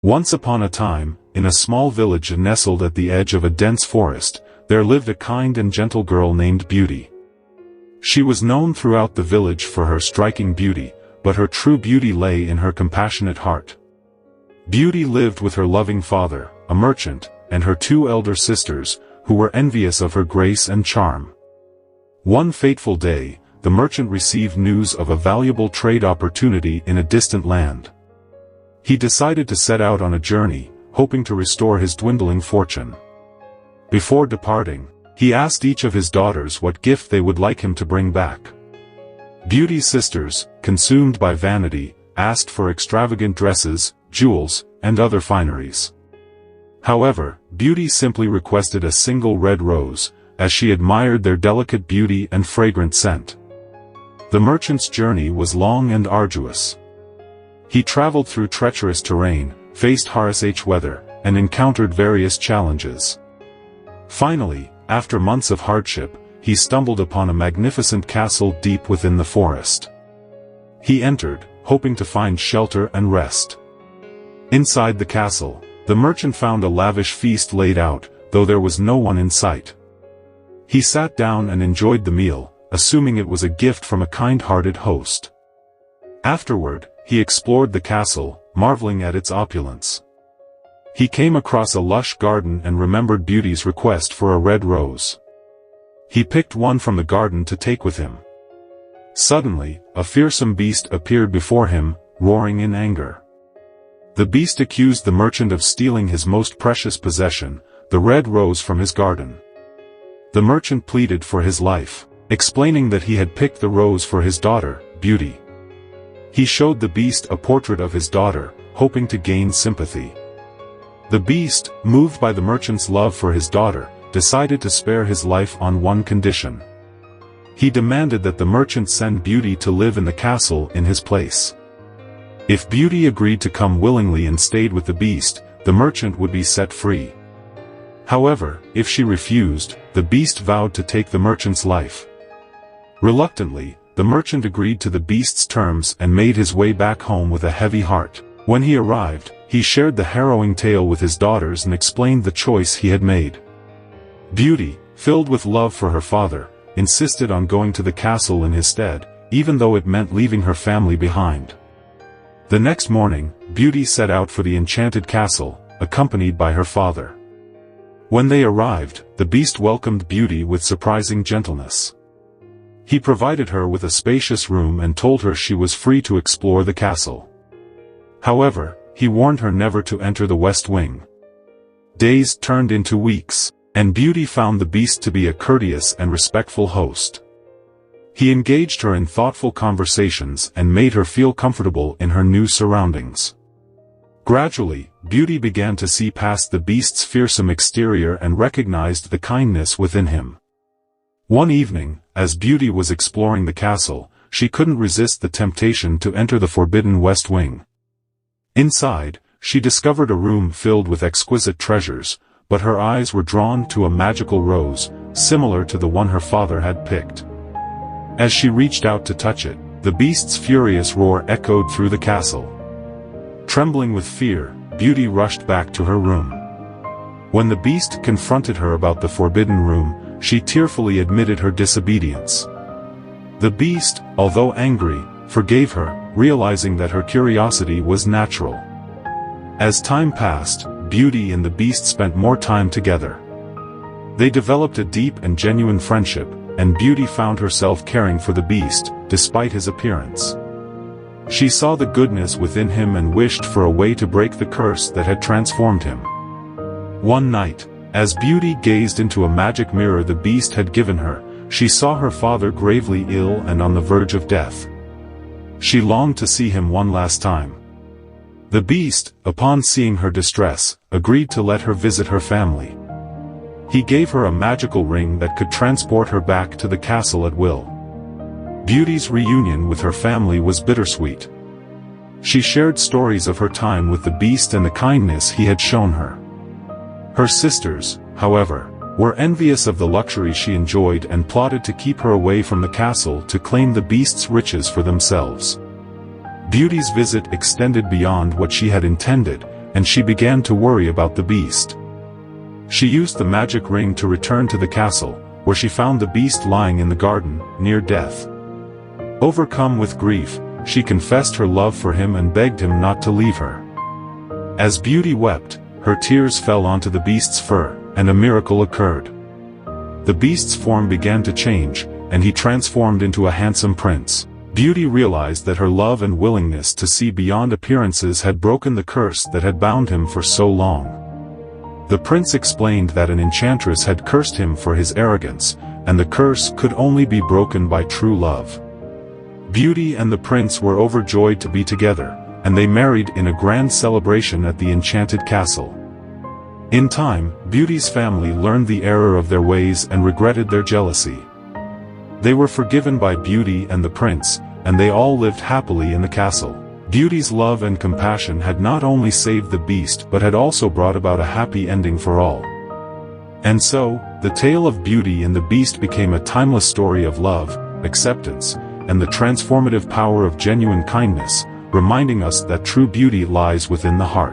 Once upon a time, in a small village nestled at the edge of a dense forest, there lived a kind and gentle girl named Beauty. She was known throughout the village for her striking beauty, but her true beauty lay in her compassionate heart. Beauty lived with her loving father, a merchant, and her two elder sisters, who were envious of her grace and charm. One fateful day, the merchant received news of a valuable trade opportunity in a distant land. He decided to set out on a journey, hoping to restore his dwindling fortune. Before departing, he asked each of his daughters what gift they would like him to bring back. Beauty's sisters, consumed by vanity, asked for extravagant dresses, jewels, and other fineries. However, Beauty simply requested a single red rose, as she admired their delicate beauty and fragrant scent. The merchant's journey was long and arduous. He traveled through treacherous terrain, faced harsh weather, and encountered various challenges. Finally, after months of hardship, he stumbled upon a magnificent castle deep within the forest. He entered, hoping to find shelter and rest. Inside the castle, the merchant found a lavish feast laid out, though there was no one in sight. He sat down and enjoyed the meal, assuming it was a gift from a kind-hearted host. Afterward, he explored the castle, marveling at its opulence. He came across a lush garden and remembered Beauty's request for a red rose. He picked one from the garden to take with him. Suddenly, a fearsome beast appeared before him, roaring in anger. The beast accused the merchant of stealing his most precious possession, the red rose from his garden. The merchant pleaded for his life, explaining that he had picked the rose for his daughter, Beauty. He showed the beast a portrait of his daughter, hoping to gain sympathy. The beast, moved by the merchant's love for his daughter, decided to spare his life on one condition. He demanded that the merchant send Beauty to live in the castle in his place. If Beauty agreed to come willingly and stayed with the beast, the merchant would be set free. However, if she refused, the beast vowed to take the merchant's life. Reluctantly, the merchant agreed to the beast's terms and made his way back home with a heavy heart. When he arrived, he shared the harrowing tale with his daughters and explained the choice he had made. Beauty, filled with love for her father, insisted on going to the castle in his stead, even though it meant leaving her family behind. The next morning, Beauty set out for the enchanted castle, accompanied by her father. When they arrived, the beast welcomed Beauty with surprising gentleness. He provided her with a spacious room and told her she was free to explore the castle. However, he warned her never to enter the west wing. Days turned into weeks, and Beauty found the beast to be a courteous and respectful host. He engaged her in thoughtful conversations and made her feel comfortable in her new surroundings. Gradually, Beauty began to see past the beast's fearsome exterior and recognized the kindness within him. One evening, as Beauty was exploring the castle, she couldn't resist the temptation to enter the forbidden west wing. Inside, she discovered a room filled with exquisite treasures, but her eyes were drawn to a magical rose, similar to the one her father had picked. As she reached out to touch it, the beast's furious roar echoed through the castle. Trembling with fear, Beauty rushed back to her room. When the beast confronted her about the forbidden room, she tearfully admitted her disobedience. The beast, although angry, forgave her, realizing that her curiosity was natural. As time passed, Beauty and the beast spent more time together. They developed a deep and genuine friendship, and Beauty found herself caring for the beast, despite his appearance. She saw the goodness within him and wished for a way to break the curse that had transformed him. One night, as Beauty gazed into a magic mirror the beast had given her, she saw her father gravely ill and on the verge of death. She longed to see him one last time. The beast, upon seeing her distress, agreed to let her visit her family. He gave her a magical ring that could transport her back to the castle at will. Beauty's reunion with her family was bittersweet. She shared stories of her time with the beast and the kindness he had shown her. Her sisters, however, were envious of the luxury she enjoyed and plotted to keep her away from the castle to claim the beast's riches for themselves. Beauty's visit extended beyond what she had intended, and she began to worry about the beast. She used the magic ring to return to the castle, where she found the beast lying in the garden, near death. Overcome with grief, she confessed her love for him and begged him not to leave her. As Beauty wept, her tears fell onto the beast's fur, and a miracle occurred. The beast's form began to change, and he transformed into a handsome prince. Beauty realized that her love and willingness to see beyond appearances had broken the curse that had bound him for so long. The prince explained that an enchantress had cursed him for his arrogance, and the curse could only be broken by true love. Beauty and the prince were overjoyed to be together, and they married in a grand celebration at the enchanted castle. In time, Beauty's family learned the error of their ways and regretted their jealousy. They were forgiven by Beauty and the prince, and they all lived happily in the castle. Beauty's love and compassion had not only saved the beast but had also brought about a happy ending for all. And so, the tale of Beauty and the Beast became a timeless story of love, acceptance, and the transformative power of genuine kindness, reminding us that true beauty lies within the heart.